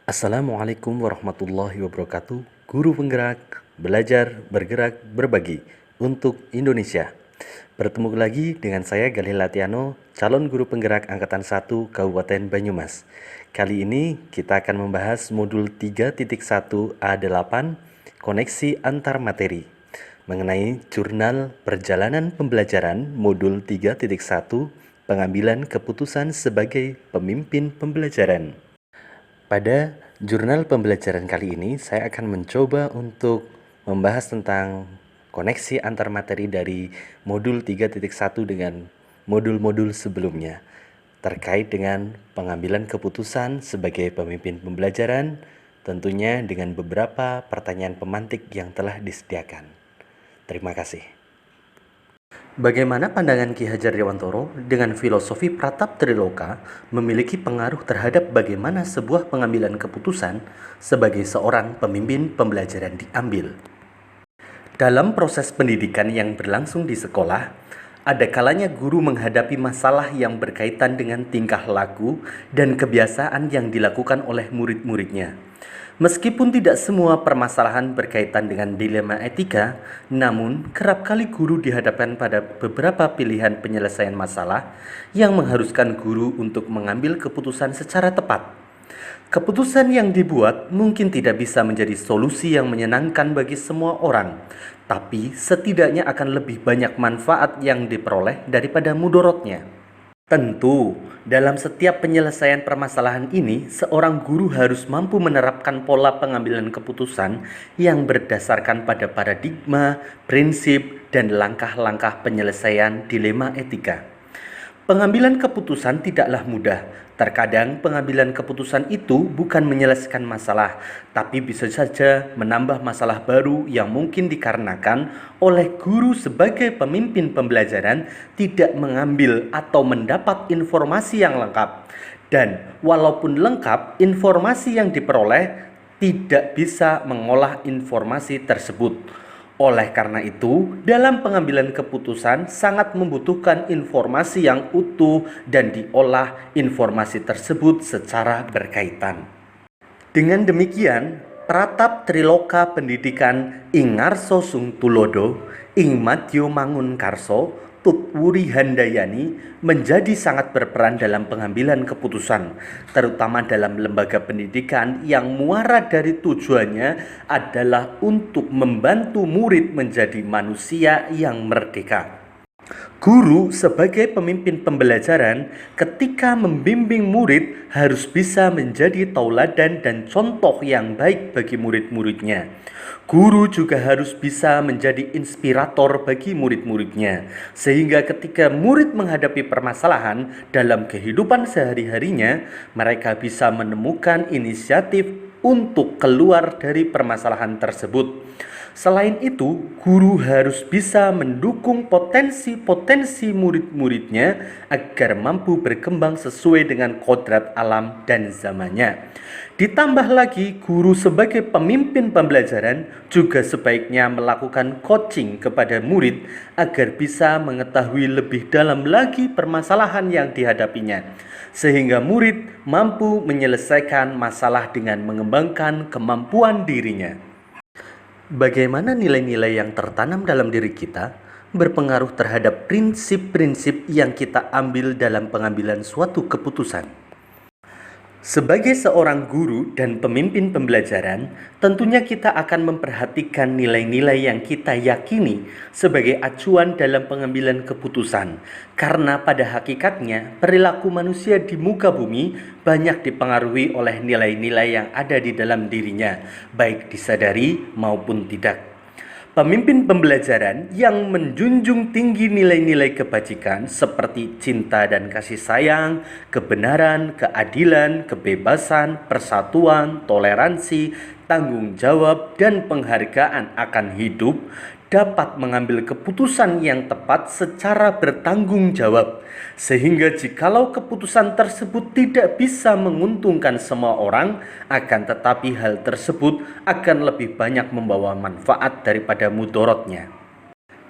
Assalamualaikum warahmatullahi wabarakatuh. Guru penggerak, belajar, bergerak, berbagi untuk Indonesia. Bertemu lagi dengan saya Galih Latiano, calon guru penggerak angkatan 1 Kabupaten Banyumas. Kali ini kita akan membahas modul 3.1 A8, koneksi antar materi, mengenai jurnal perjalanan pembelajaran modul 3.1, pengambilan keputusan sebagai pemimpin pembelajaran. Pada jurnal pembelajaran kali ini, saya akan mencoba untuk membahas tentang koneksi antar materi dari modul 3.1 dengan modul-modul sebelumnya, terkait dengan pengambilan keputusan sebagai pemimpin pembelajaran, tentunya dengan beberapa pertanyaan pemantik yang telah disediakan. Terima kasih. Bagaimana pandangan Ki Hajar Dewantoro dengan filosofi Pratap Triloka memiliki pengaruh terhadap bagaimana sebuah pengambilan keputusan sebagai seorang pemimpin pembelajaran diambil? Dalam proses pendidikan yang berlangsung di sekolah, ada kalanya guru menghadapi masalah yang berkaitan dengan tingkah laku dan kebiasaan yang dilakukan oleh murid-muridnya. Meskipun tidak semua permasalahan berkaitan dengan dilema etika, namun kerap kali guru dihadapkan pada beberapa pilihan penyelesaian masalah yang mengharuskan guru untuk mengambil keputusan secara tepat. Keputusan yang dibuat mungkin tidak bisa menjadi solusi yang menyenangkan bagi semua orang, tapi setidaknya akan lebih banyak manfaat yang diperoleh daripada mudorotnya. Tentu, dalam setiap penyelesaian permasalahan ini, seorang guru harus mampu menerapkan pola pengambilan keputusan yang berdasarkan pada paradigma, prinsip, dan langkah-langkah penyelesaian dilema etika. Pengambilan keputusan tidaklah mudah. Terkadang pengambilan keputusan itu bukan menyelesaikan masalah, tapi bisa saja menambah masalah baru yang mungkin dikarenakan oleh guru sebagai pemimpin pembelajaran tidak mengambil atau mendapat informasi yang lengkap. Dan walaupun lengkap, informasi yang diperoleh tidak bisa mengolah informasi tersebut. Oleh karena itu, dalam pengambilan keputusan sangat membutuhkan informasi yang utuh dan diolah informasi tersebut secara berkaitan. Dengan demikian, Pratap Triloka Pendidikan ing ngarsa sung tulodo, ing madya mangun karso, Tutwuri Handayani menjadi sangat berperan dalam pengambilan keputusan, terutama dalam lembaga pendidikan yang muara dari tujuannya adalah untuk membantu murid menjadi manusia yang merdeka. Guru sebagai pemimpin pembelajaran ketika membimbing murid harus bisa menjadi tauladan dan contoh yang baik bagi murid-muridnya. Guru juga harus bisa menjadi inspirator bagi murid-muridnya, sehingga ketika murid menghadapi permasalahan dalam kehidupan sehari-harinya, mereka bisa menemukan inisiatif untuk keluar dari permasalahan tersebut. Selain itu, guru harus bisa mendukung potensi-potensi murid-muridnya agar mampu berkembang sesuai dengan kodrat alam dan zamannya. Ditambah lagi, guru sebagai pemimpin pembelajaran juga sebaiknya melakukan coaching kepada murid agar bisa mengetahui lebih dalam lagi permasalahan yang dihadapinya, sehingga murid mampu menyelesaikan masalah dengan mengembangkan kemampuan dirinya. Bagaimana nilai-nilai yang tertanam dalam diri kita berpengaruh terhadap prinsip-prinsip yang kita ambil dalam pengambilan suatu keputusan. Sebagai seorang guru dan pemimpin pembelajaran, tentunya kita akan memperhatikan nilai-nilai yang kita yakini sebagai acuan dalam pengambilan keputusan. Karena pada hakikatnya, perilaku manusia di muka bumi banyak dipengaruhi oleh nilai-nilai yang ada di dalam dirinya, baik disadari maupun tidak. Pemimpin pembelajaran yang menjunjung tinggi nilai-nilai kebajikan seperti cinta dan kasih sayang, kebenaran, keadilan, kebebasan, persatuan, toleransi, tanggung jawab, dan penghargaan akan hidup dapat mengambil keputusan yang tepat secara bertanggung jawab, sehingga jikalau keputusan tersebut tidak bisa menguntungkan semua orang, akan tetapi hal tersebut akan lebih banyak membawa manfaat daripada mudorotnya.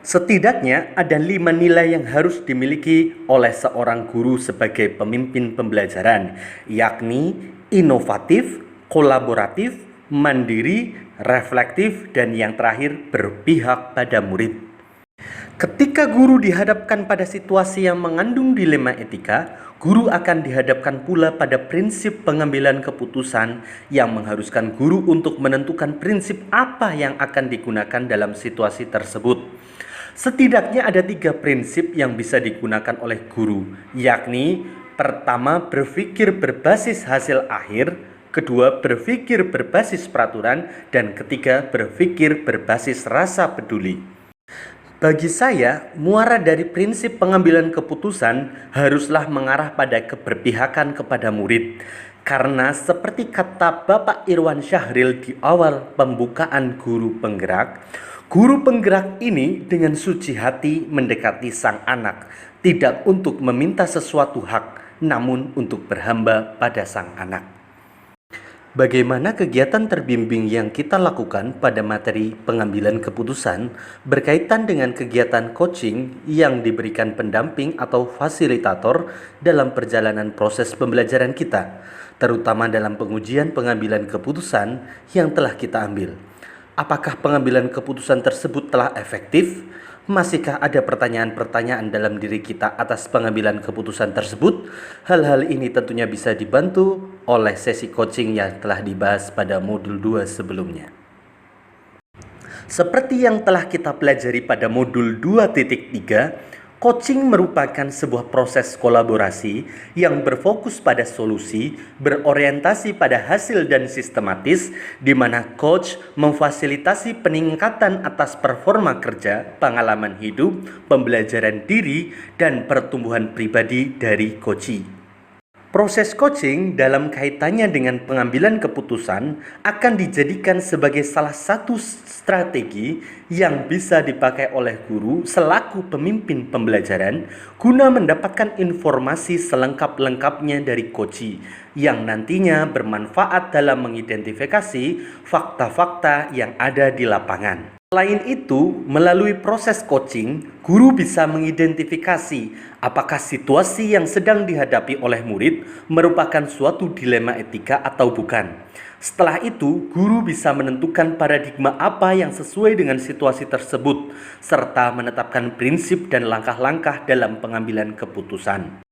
Setidaknya ada 5 nilai yang harus dimiliki oleh seorang guru sebagai pemimpin pembelajaran, yakni inovatif, kolaboratif, mandiri, reflektif, dan yang terakhir berpihak pada murid. Ketika guru dihadapkan pada situasi yang mengandung dilema etika, guru akan dihadapkan pula pada prinsip pengambilan keputusan yang mengharuskan guru untuk menentukan prinsip apa yang akan digunakan dalam situasi tersebut. Setidaknya ada 3 prinsip yang bisa digunakan oleh guru, yakni pertama, berpikir berbasis hasil akhir, kedua, berpikir berbasis peraturan, dan ketiga, berpikir berbasis rasa peduli. Bagi saya, muara dari prinsip pengambilan keputusan haruslah mengarah pada keberpihakan kepada murid. Karena seperti kata Bapak Irwan Syahril di awal pembukaan Guru Penggerak ini dengan suci hati mendekati sang anak, tidak untuk meminta sesuatu hak, namun untuk berhamba pada sang anak. Bagaimana kegiatan terbimbing yang kita lakukan pada materi pengambilan keputusan berkaitan dengan kegiatan coaching yang diberikan pendamping atau fasilitator dalam perjalanan proses pembelajaran kita, terutama dalam pengujian pengambilan keputusan yang telah kita ambil. Apakah pengambilan keputusan tersebut telah efektif? Masihkah ada pertanyaan-pertanyaan dalam diri kita atas pengambilan keputusan tersebut? Hal-hal ini tentunya bisa dibantu oleh sesi coaching yang telah dibahas pada modul 2 sebelumnya. Seperti yang telah kita pelajari pada modul 2.3, coaching merupakan sebuah proses kolaborasi yang berfokus pada solusi, berorientasi pada hasil dan sistematis, di mana coach memfasilitasi peningkatan atas performa kerja, pengalaman hidup, pembelajaran diri, dan pertumbuhan pribadi dari coachee. Proses coaching dalam kaitannya dengan pengambilan keputusan akan dijadikan sebagai salah satu strategi yang bisa dipakai oleh guru selaku pemimpin pembelajaran guna mendapatkan informasi selengkap-lengkapnya dari coachee yang nantinya bermanfaat dalam mengidentifikasi fakta-fakta yang ada di lapangan. Selain itu, melalui proses coaching, guru bisa mengidentifikasi apakah situasi yang sedang dihadapi oleh murid merupakan suatu dilema etika atau bukan. Setelah itu, guru bisa menentukan paradigma apa yang sesuai dengan situasi tersebut, serta menetapkan prinsip dan langkah-langkah dalam pengambilan keputusan.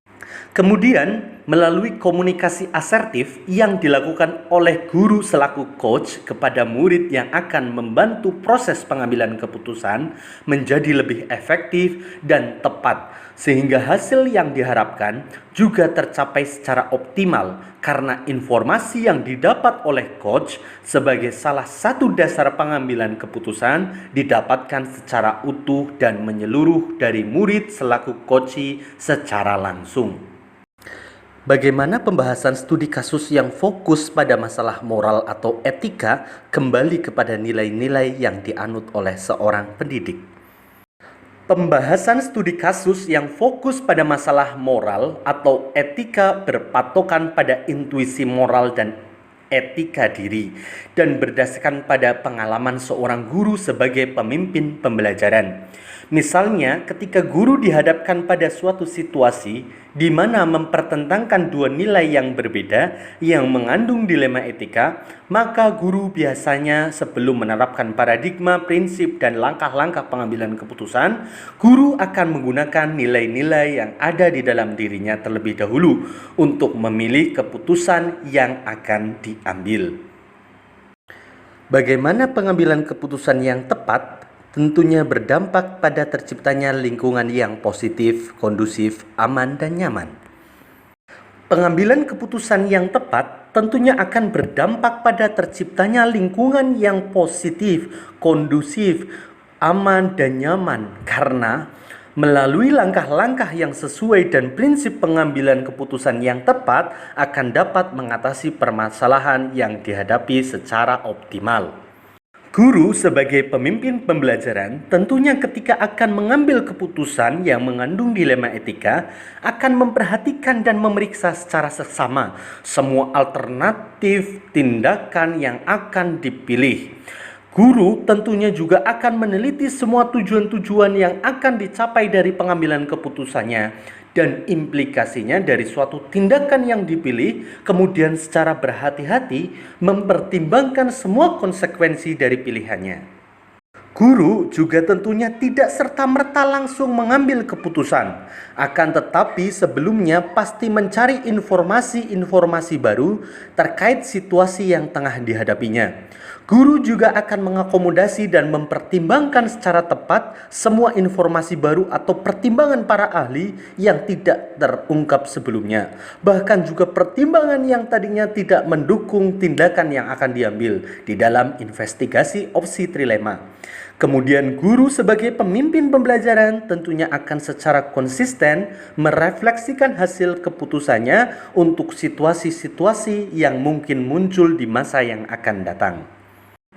Kemudian, melalui komunikasi asertif yang dilakukan oleh guru selaku coach kepada murid yang akan membantu proses pengambilan keputusan menjadi lebih efektif dan tepat, sehingga hasil yang diharapkan juga tercapai secara optimal karena informasi yang didapat oleh coach sebagai salah satu dasar pengambilan keputusan didapatkan secara utuh dan menyeluruh dari murid selaku coachee secara langsung. Bagaimana pembahasan studi kasus yang fokus pada masalah moral atau etika kembali kepada nilai-nilai yang dianut oleh seorang pendidik? Pembahasan studi kasus yang fokus pada masalah moral atau etika berpatokan pada intuisi moral dan etika diri dan berdasarkan pada pengalaman seorang guru sebagai pemimpin pembelajaran. Misalnya, ketika guru dihadapkan pada suatu situasi di mana mempertentangkan dua nilai yang berbeda yang mengandung dilema etika, maka guru biasanya sebelum menerapkan paradigma, prinsip, dan langkah-langkah pengambilan keputusan, guru akan menggunakan nilai-nilai yang ada di dalam dirinya terlebih dahulu untuk memilih keputusan yang akan diambil. Bagaimana pengambilan keputusan yang tepat? Tentunya berdampak pada terciptanya lingkungan yang positif, kondusif, aman, dan nyaman. Pengambilan keputusan yang tepat tentunya akan berdampak pada terciptanya lingkungan yang positif, kondusif, aman, dan nyaman karena melalui langkah-langkah yang sesuai dan prinsip pengambilan keputusan yang tepat akan dapat mengatasi permasalahan yang dihadapi secara optimal. Guru sebagai pemimpin pembelajaran tentunya ketika akan mengambil keputusan yang mengandung dilema etika akan memperhatikan dan memeriksa secara seksama semua alternatif tindakan yang akan dipilih. Guru tentunya juga akan meneliti semua tujuan-tujuan yang akan dicapai dari pengambilan keputusannya dan implikasinya dari suatu tindakan yang dipilih, kemudian secara berhati-hati mempertimbangkan semua konsekuensi dari pilihannya. Guru juga tentunya tidak serta-merta langsung mengambil keputusan, akan tetapi sebelumnya pasti mencari informasi-informasi baru terkait situasi yang tengah dihadapinya. Guru juga akan mengakomodasi dan mempertimbangkan secara tepat semua informasi baru atau pertimbangan para ahli yang tidak terungkap sebelumnya. Bahkan juga pertimbangan yang tadinya tidak mendukung tindakan yang akan diambil di dalam investigasi opsi trilema. Kemudian guru sebagai pemimpin pembelajaran tentunya akan secara konsisten merefleksikan hasil keputusannya untuk situasi-situasi yang mungkin muncul di masa yang akan datang.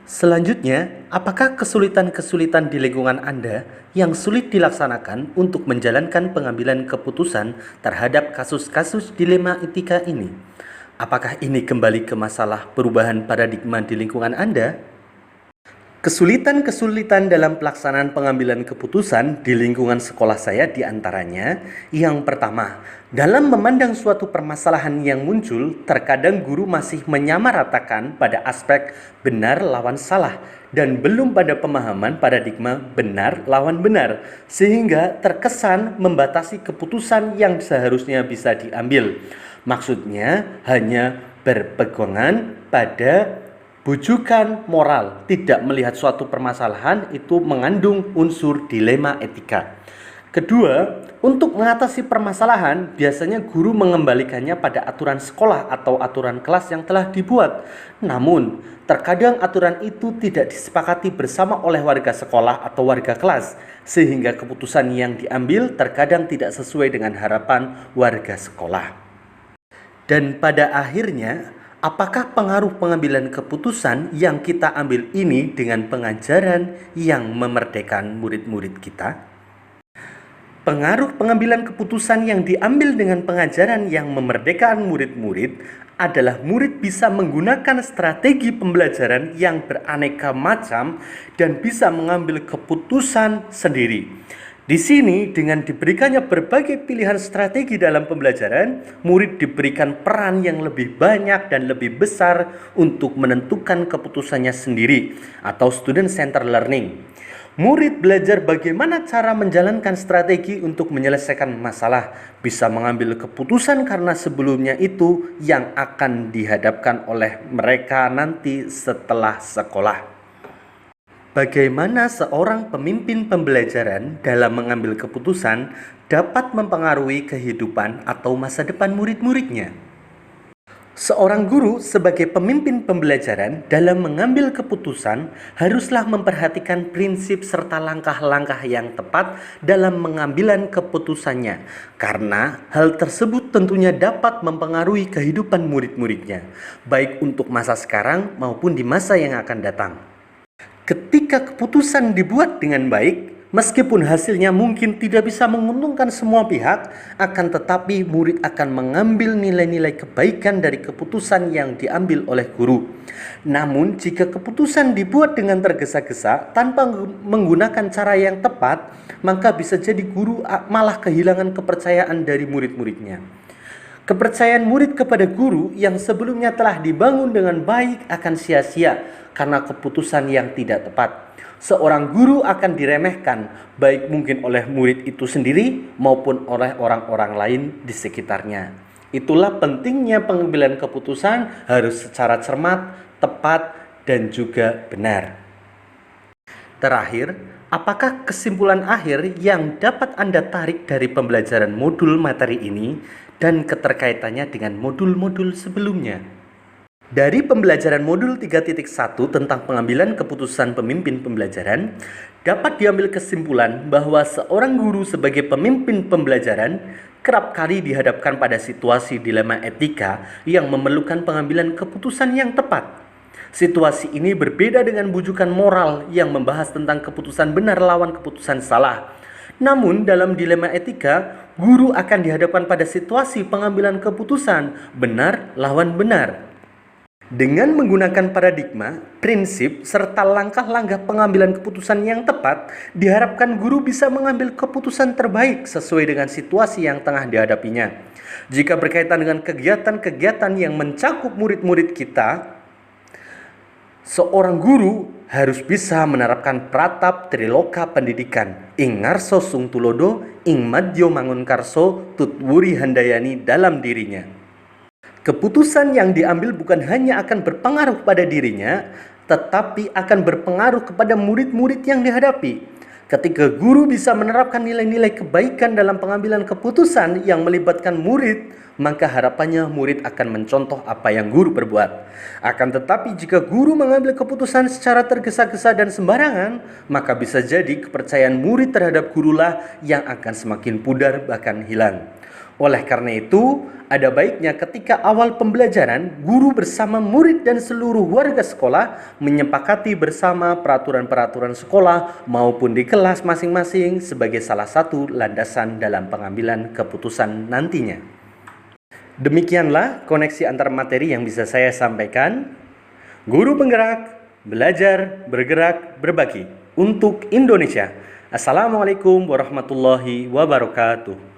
Selanjutnya, apakah kesulitan-kesulitan di lingkungan Anda yang sulit dilaksanakan untuk menjalankan pengambilan keputusan terhadap kasus-kasus dilema etika ini? Apakah ini kembali ke masalah perubahan paradigma di lingkungan Anda? Kesulitan-kesulitan dalam pelaksanaan pengambilan keputusan di lingkungan sekolah saya diantaranya, yang pertama, dalam memandang suatu permasalahan yang muncul, terkadang guru masih menyamaratakan pada aspek benar lawan salah dan belum pada pemahaman paradigma benar lawan benar, sehingga terkesan membatasi keputusan yang seharusnya bisa diambil. Maksudnya hanya berpegangan pada bujukan moral, tidak melihat suatu permasalahan itu mengandung unsur dilema etika. Kedua, untuk mengatasi permasalahan, biasanya guru mengembalikannya pada aturan sekolah atau aturan kelas yang telah dibuat. Namun, terkadang aturan itu tidak disepakati bersama oleh warga sekolah atau warga kelas, sehingga keputusan yang diambil terkadang tidak sesuai dengan harapan warga sekolah. Dan pada akhirnya, apakah pengaruh pengambilan keputusan yang kita ambil ini dengan pengajaran yang memerdekakan murid-murid kita? Pengaruh pengambilan keputusan yang diambil dengan pengajaran yang memerdekakan murid-murid adalah murid bisa menggunakan strategi pembelajaran yang beraneka macam dan bisa mengambil keputusan sendiri. Di sini, dengan diberikannya berbagai pilihan strategi dalam pembelajaran, murid diberikan peran yang lebih banyak dan lebih besar untuk menentukan keputusannya sendiri atau student center learning. Murid belajar bagaimana cara menjalankan strategi untuk menyelesaikan masalah, bisa mengambil keputusan karena sebelumnya itu yang akan dihadapkan oleh mereka nanti setelah sekolah. Bagaimana seorang pemimpin pembelajaran dalam mengambil keputusan dapat mempengaruhi kehidupan atau masa depan murid-muridnya? Seorang guru sebagai pemimpin pembelajaran dalam mengambil keputusan haruslah memperhatikan prinsip serta langkah-langkah yang tepat dalam mengambilan keputusannya, karena hal tersebut tentunya dapat mempengaruhi kehidupan murid-muridnya, baik untuk masa sekarang maupun di masa yang akan datang. Ketika keputusan dibuat dengan baik, meskipun hasilnya mungkin tidak bisa menguntungkan semua pihak, akan tetapi murid akan mengambil nilai-nilai kebaikan dari keputusan yang diambil oleh guru. Namun, jika keputusan dibuat dengan tergesa-gesa tanpa menggunakan cara yang tepat, maka bisa jadi guru malah kehilangan kepercayaan dari murid-muridnya. Kepercayaan murid kepada guru yang sebelumnya telah dibangun dengan baik akan sia-sia karena keputusan yang tidak tepat. Seorang guru akan diremehkan, baik mungkin oleh murid itu sendiri maupun oleh orang-orang lain di sekitarnya. Itulah pentingnya pengambilan keputusan harus secara cermat, tepat, dan juga benar. Terakhir, apakah kesimpulan akhir yang dapat Anda tarik dari pembelajaran modul materi ini dan keterkaitannya dengan modul-modul sebelumnya? Dari pembelajaran modul 3.1 tentang pengambilan keputusan pemimpin pembelajaran, dapat diambil kesimpulan bahwa seorang guru sebagai pemimpin pembelajaran kerap kali dihadapkan pada situasi dilema etika yang memerlukan pengambilan keputusan yang tepat. Situasi ini berbeda dengan bujukan moral yang membahas tentang keputusan benar lawan keputusan salah. Namun dalam dilema etika, guru akan dihadapkan pada situasi pengambilan keputusan benar lawan benar. Dengan menggunakan paradigma, prinsip, serta langkah-langkah pengambilan keputusan yang tepat, diharapkan guru bisa mengambil keputusan terbaik sesuai dengan situasi yang tengah dihadapinya. Jika berkaitan dengan kegiatan-kegiatan yang mencakup murid-murid kita, seorang guru harus bisa menerapkan pratap triloka pendidikan ing ngarso sung tulodo ing madyo mangunkarso tutwuri handayani dalam dirinya. Keputusan yang diambil bukan hanya akan berpengaruh pada dirinya, tetapi akan berpengaruh kepada murid-murid yang dihadapi. Ketika guru bisa menerapkan nilai-nilai kebaikan dalam pengambilan keputusan yang melibatkan murid, maka harapannya murid akan mencontoh apa yang guru perbuat. Akan tetapi jika guru mengambil keputusan secara tergesa-gesa dan sembarangan, maka bisa jadi kepercayaan murid terhadap gurulah yang akan semakin pudar bahkan hilang. Oleh karena itu, ada baiknya ketika awal pembelajaran, guru bersama murid dan seluruh warga sekolah menyepakati bersama peraturan-peraturan sekolah maupun di kelas masing-masing sebagai salah satu landasan dalam pengambilan keputusan nantinya. Demikianlah koneksi antar materi yang bisa saya sampaikan. Guru penggerak, belajar, bergerak, berbagi untuk Indonesia. Assalamualaikum warahmatullahi wabarakatuh.